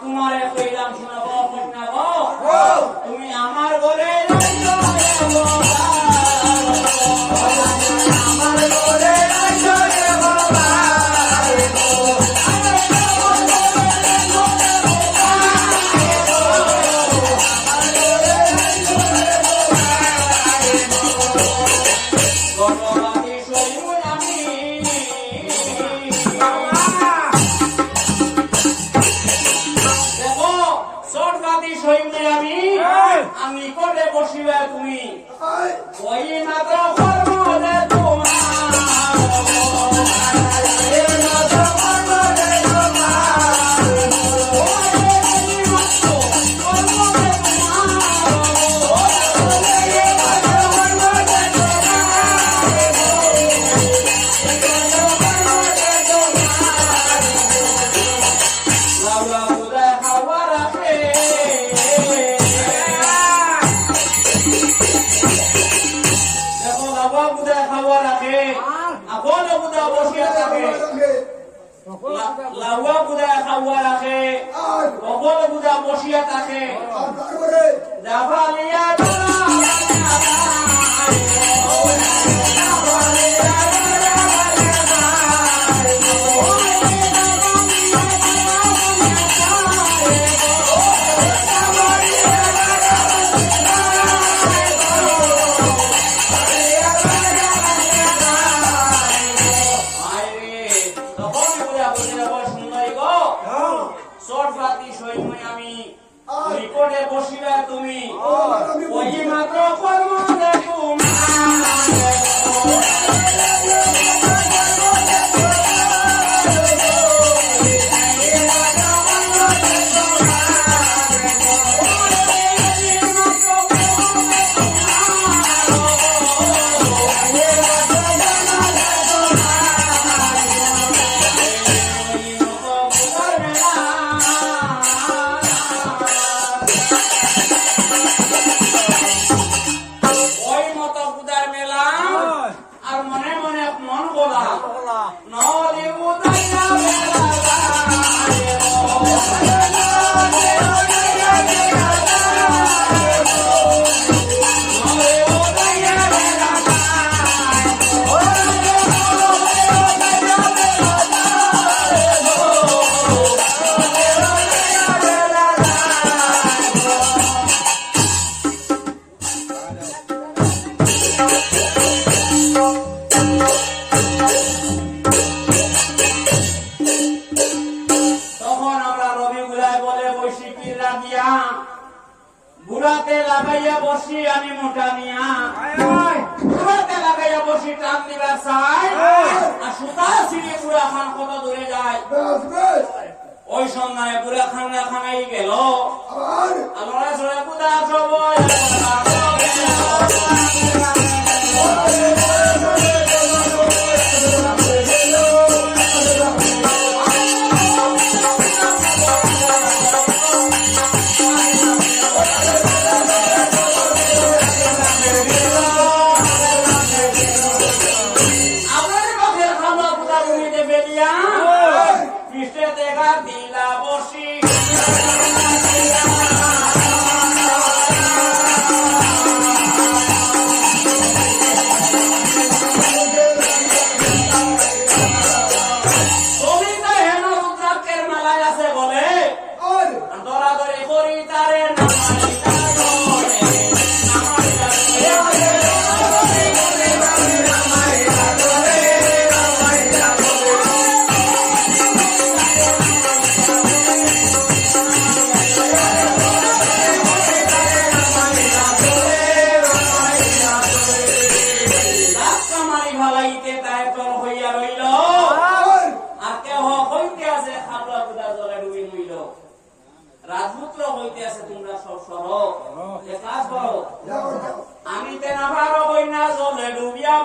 তোমারে কইলাম শোনাবো শোনাবো তুমি আমার ঘরে আইছো রে বাবা আমার ঘরে আইছো রে বাবা আমি করে বসিবে তুমি ওই মাত্র কর্ম রে তোমার লাউয়া বুদা খাওয়া রাখে অগল বুদা বসিয়া থাকে জাফালিয়া নিকটে বসিবে তুমি ওই মাত্র কর্ম রে বুড়াতে লাগাইয়া বসি আমি মোটা নিয়া বুড়াতে লাগাইয়া বসি টান দিবার চাই আর সুতা ছিঁড়ে বুড়া খান কত দূরে যায় ওই সন্ধ্যায় বুড়া খান খানাই গেল আলোড়া চড়ে বুড়া সবই রাজপুত্র হইতে আছে তোমরা সব সরো কাজ করো আমি তেনা ভালো হই না জলে ডুবিয়া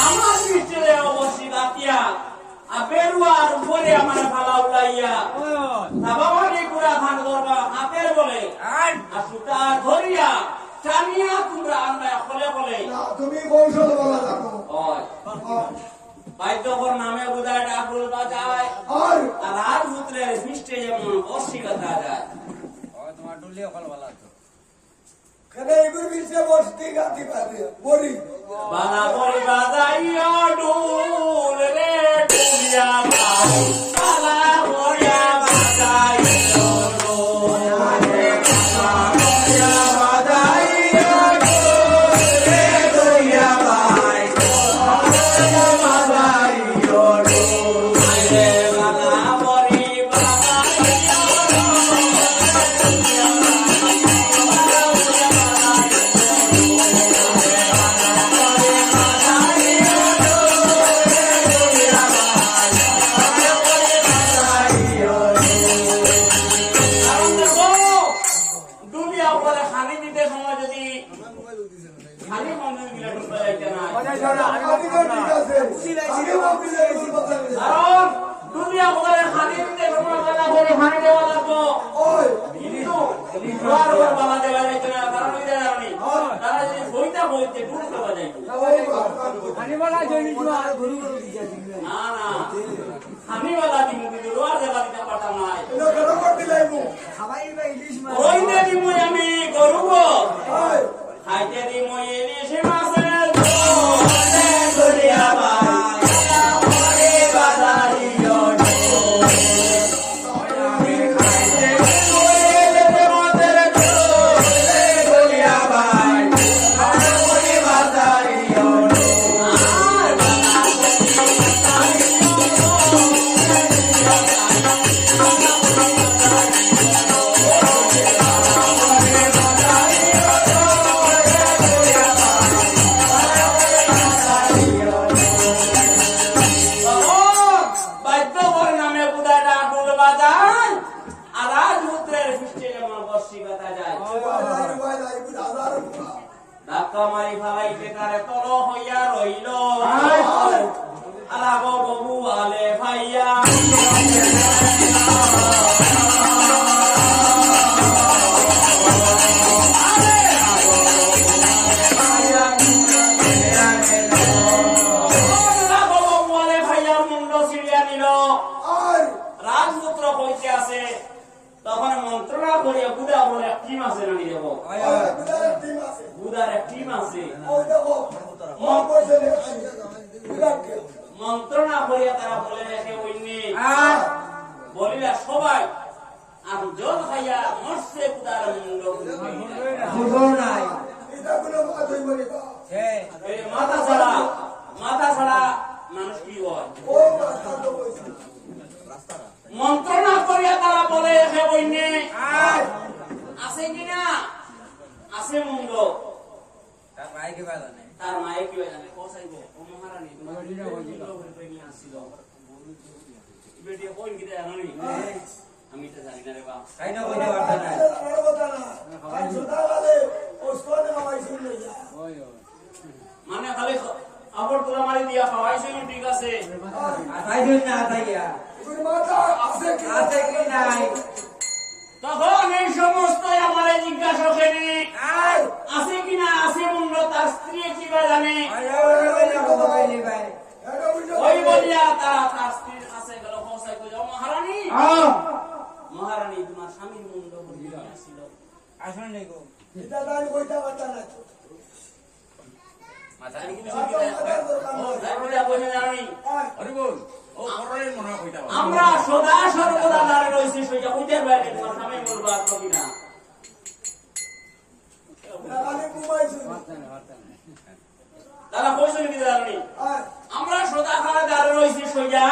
আমার বিচে অবস্থিত আতিয়া বেরুয়া সুতা ধরিয়া টানিয়া তোমরা আনবা খলে খলে তুমি কৌশল বলা জানো বাইদ্যকর নামে বুধায় ডাকুল বাজায় আর রাজপুত্রের সৃষ্টে যেমন বর্ষি কথা যায় তোমার ডুলিও কল বলা তো কেন এগুর বিছে বসতি গাতি পাতে বড়ি বালা বড়ি বাজাইয়া ডুল রে ডুলিয়া ভাই বালা বড়িয়া বাজাইয়া ডুল রে বালা বাজাইয়া ডুল রে ডুলিয়া ভাই বালা বাজাইয়া ডুল রে বালা বড়ি বাজাইয়া দুনিয়া উপরে খালি দিতে সময় যদি খালি মন্দির গিলা ঢুকতে যাইতে না আমি তো ঠিক আছে আগে বলতে এগুর কথা কারণ দুনিয়া উপরে খালি দিতে সময় না করে খালি দেওয়া লাগবো ওই কিন্তু বারবার বালা দেওয়া যাইতে না কারণ এটা জানি তারা যদি বইটা বইতে ঢুকতে বাজাইতো আনি বলা জয়নি তো আর গরু গরু দিয়া দিবে না না আমি বালা দিমু কিন্তু রোয়ার দেওয়া দিতে পারতাম না এটা কেন করতে লাইবো খাবাই বা ইলিশ মাছ ওই দে দিমু আমি গরুগো ওই খাইতে দিমু ইলিশ মাছের ঝোল রে দুনিয়া ভাই ওরে বাজাইও ঢোল আমি খাইতে দিমু ইলিশ মাছের ঝোল রে দুনিয়া ভাই ওরে বাজাইও ঢোল আর বাদ্যকর নামে বুধায় ডাকুল বাজায় আর রাজপুত্রের সৃষ্টি যেমন বর্ষি কথা যায় ভাই এগুর হাজার ধাক্কা মারি ফেলাইতে তারে তল হইয়া রইল আলাগ ববু আলে ভাইয়া মুন্ড ছিড়িয়া নিল আর রাজপুত্র কইতে আছে তখন মন্ত্রণা করিয়া বুধা বলে টিম আছে নানি দেব গুদার টিম আছে বুধার এক টিম আছে ওই দেখো মন করছে গুদার মন্ত্রণা করিয়া তারা বলে রেখে বইনি আর বলিলা সবাই আর জল খাইয়া মরছে বুধার মুন্ড বুঝো নাই এটা কোনো মাছ হইব না সে এই মাথা ছাড়া মানুষ কি হয় ও মাছ তো কইছে মন্ত্রণা করিয়া তারা বলে রেখে বইনি আর আছে কিনা আছে মুন্ড তার ভাই কি বালা নাই তার মায়ে কি জানে কোসাইবো ও মহারানী তোমার দিনা বজিল করে নিয়ে আসছিল বেটি কোন গিতে জানি আমি তো জানি না রে বাপ তাই না কইতে পারতা না আমার কথা না আর সুদা वाले उसको ने हवाई सुन लिया ওই ওই মানে খালি আপর তোরা মারি দিয়া খাওয়াইছে ঠিক আছে আতাই দিন না আতাইয়া गुरु माता আছে কি আছে কি নাই তখন এই সমস্ত আমারে জিজ্ঞাসা করি আর আছে কিনা আছে মুন্ড তার স্ত্রী কিবা জানে আরে ওরে বলে কথা কইলি ভাই এটা বুঝো ওই বলিয়া তার স্ত্রীর কাছে গেল কোসাই কই মহারানী মহারানী তোমার স্বামীর মুন্ড বলিয়া ছিল আসুন নাই গো এটা দাঁড়ি কইতা পারতা না মাথা জানি কি ও জানি বলে জানি আরে বল ও কররে মনে কইতা আমরা সদা সর্বদা দাঁড়িয়ে রয়েছি সেটা কইতে বাইরে তোমার স্বামী বলবো আর তো কিনা খালি ঘুমাইছি তারা কইছে কি জানি আর আমরা সদা খাড়া দাঁড়িয়ে রয়েছি সোজা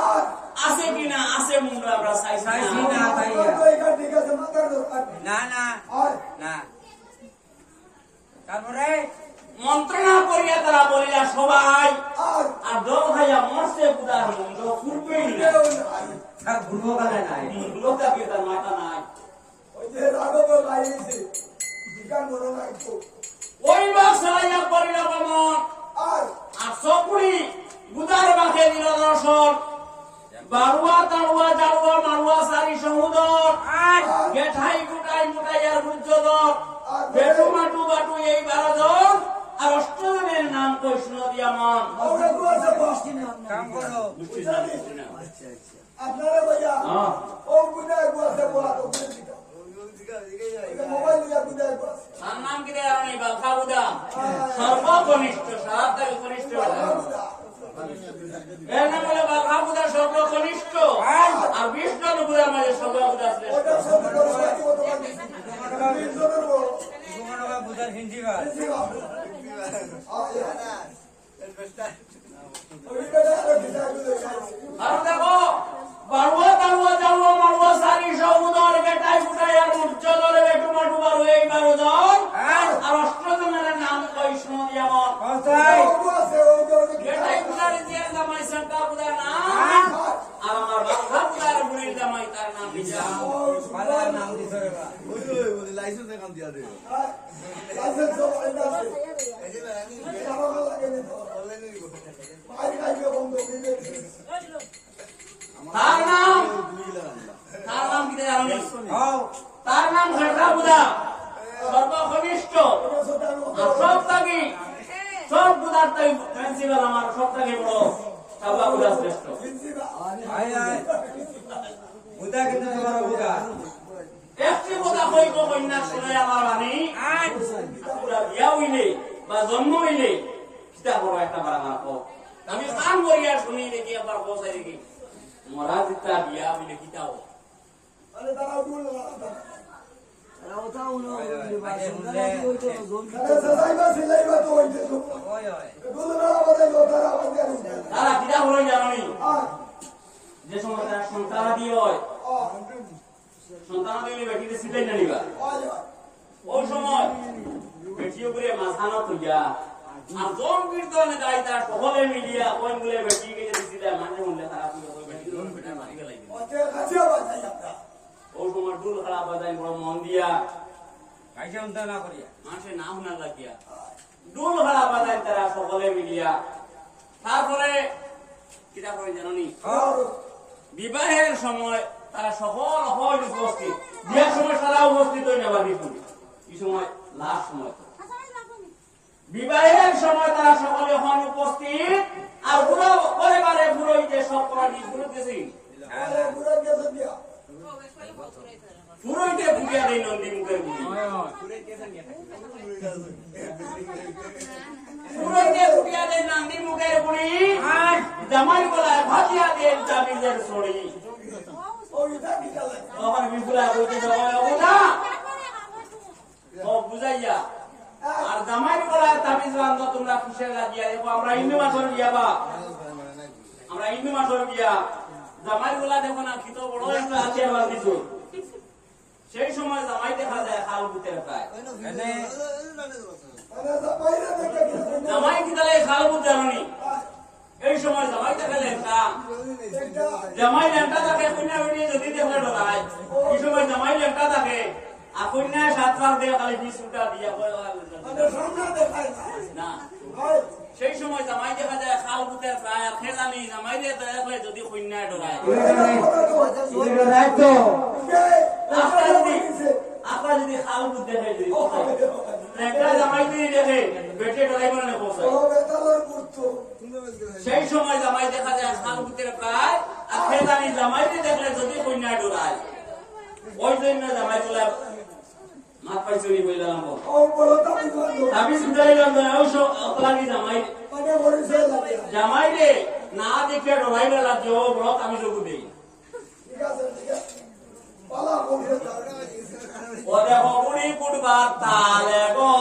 আর আছে কিনা আছে মুন্ড আমরা চাইছি চাইছি না না তাইয়া তো এখান ঠিক আছে মাথার দরকার নেই। না না আর না তারপরে মন্ত্রণা করিয়া তারা বলিলা সবাই আর আর দল খাইয়া মরছে বুদার মুন্ড ফুরবেই না কেউ নাই তার ঘুরবো কালে নাই লোকটা কি তার মাথা নাই ওই যে রাঘব গাইছে বিকার মনে নাই তো ওই বাস চালাইয়া করিলা বমন আর আর সপুরি বুদার বাকে দিল দর্শন বারুয়া তাড়ুয়া জাড়ুয়া মারুয়া সারি সমুদর আর গেঠাই গুটাই মুটাই আর বুঝ বংশধর বেটু মাটু বাটু এই 12 জন আর 8 জনের নাম কৃষ্ণ দিয়া মন ওরে গোছে বস কাম করো আপনারা ভাইয়া ও গুনায় গোছে বলা তো মোবাইল দিয়া গুনায় গোছে তার নাম কি দেয় আমি বালখাবুদা সর্বকনিষ্ঠ সারাতারি কনিষ্ঠ এর নাম হলো বালখাবুদা সর্বকনিষ্ঠ আর বিষ্ণু বুদার মাঝে সর্ববুদা শ্রেষ্ঠ ওটা সব করে সাথে কত বাকি বিজনের বড় তোমার বুঝার হিন্দি বা আর দেখো বারুয়া তালুয়া জালুয়া মারুয়া সারি সবুদর বেটাই ফুটাই আর উজ্জ্বলর বেটু মাটু বারু এই 12 জন আর 8 জনের নাম কৃষ্ণ দিয়া মন কোথায় বেটাই ফুটারি দিয়া জামাই সন্তা বুদার নাম আর আমার বালখা বুদার বুড়ির জামাই তার নাম বিজা বালার নাম দিছো রে বা লাইসেন্স এখান দিয়া দে লাইসেন্স সব আইনা আছে আমার লাগে নি তো অনলাইনে দিব মাইর খাইবে বন্ধ দিলে তার নাম কি জানো হও তার নাম ঘটা বুদা সর্বকনিষ্ঠ আর সব থাকি সব বুদার তাই প্রিন্সিপাল আমার সব থাকি বড় সাবা বুদা শ্রেষ্ঠ আয় আয় বুদা কিন্তু তোমার বুদা একটি বুদা কইব কন্যা শুনে আমার বাণী পুরা বিয়া হইলে বা জন্ম হইলে কিতা বড় একটা বার আমার হোক আমি কান করিয়া শুনি দেখি আবার বসাই দেখি মরা জিতা বিয়া হইলে কিতা হোক আরে তারা ভুল লাগা আগে বুঝলে আরে সাইবা সিলাইবা তো হইছে তো ওই ওই দুলরা বাদে লোতারা বাদে তারা কিতা হলো জানি আ যে সময় তারা সন্তান দিয়ে হয় আ সন্তান দিলে বেটিতে সিলাই না নিবা ওই সময় বেটিও করে মাথানো তুইয়া আর জন কীর্তনে গাই তার সকলে মিলিয়া কোন বলে বেটি কে যদি সিলাই মানে হলে খারাপ হয়ে বেটি জন বেটা মারি গেলাই ওতে কাছে বাজাই আপনারা ওই সময় ডুল খারাপ বাজাই বড় মন দিয়া কাইছে উন্তা না করিয়া মানুষের নাম না লাগিয়া ডুল খারাপ বাজাই তারা সকলে মিলিয়া তারপরে কিতা করে জানি হও বিবাহের সময় তারা সকল হয় উপস্থিত বিয়ের সময় তারা উপস্থিত হয়ে নেবার বিপরীত এই সময় লাস্ট সময় বিবাহের সময় তারা সকলে হন উপস্থিত আর পুরো পরিবারে পুরোহিতে সব প্রাণী পুরোতেছি আরে পুরো গেছে দিয়া পুরোহিতে পুড়িয়া দেয় নন্দী মুখের বুড়ি পুরোহিতে পুড়িয়া দেয় নন্দী মুখের বুড়ি জামাই গলায় ভাতিয়া দেন চাবিজের ছড়ি ওই দেখি চলে তখন বিপুলা কইতে যাবো না সব বুঝাইয়া আর জামাই গলায় তাবিজ বান্ধব তোমরা খুশি লাগিয়া দেখো আমরা ইন্দু মাসর বিয়া বা আমরা ইন্দু মাসর বিয়া জামাই গলা দেখো না খিতো বড় একটা হাতিয়ার বান্ধিছো সেই সময় জামাই দেখা যায় খাল বুতের প্রায় এনে মানে বাইরে দেখে গেছে জামাই কি তাহলে খাল বুত জানি এই সময় জামাই দেখা লেখা এটা জামাই লেখা থাকে কন্যা বেরিয়ে যদি দেখলে ডরায় এই সময় জামাই লেখা থাকে আর কন্যা 7 বার দিয়ে খালি 20 উল্টা দিয়া মানে সামনে দেখায় না ভাই সেই সময় জামাই দেখা যায় খাল বুতের প্রায় আর খেলানি জামাই দিয়ে দেখলে যদি কন্যা ডরায় এটা রাখতো আপনার যদি খাল বুত দেখে যদি একটা জামাই দিয়ে দেখে বেটে ডরাইব না পৌঁছায় ও বেতালার করতো সেই সময় জামাই দেখা যায় খাল বুতের প্রায় আর খেলানি জামাই দিয়ে দেখলে যদি কন্যা ডরায় ওই জন্য জামাই চলে মাত পাইছনি বইলাম ও বড় তাই বন্ধ আমি সুদাই লন্দন ওই সব অপরাধী জামাই মানে বরিছে লাগে জামাই রে না দেখে ডরাইলে লাগে ও বড় আমি যোগ দেই ঠিক আছে পালা বলছে ও দেখো বুড়ি কুটবার তালে গো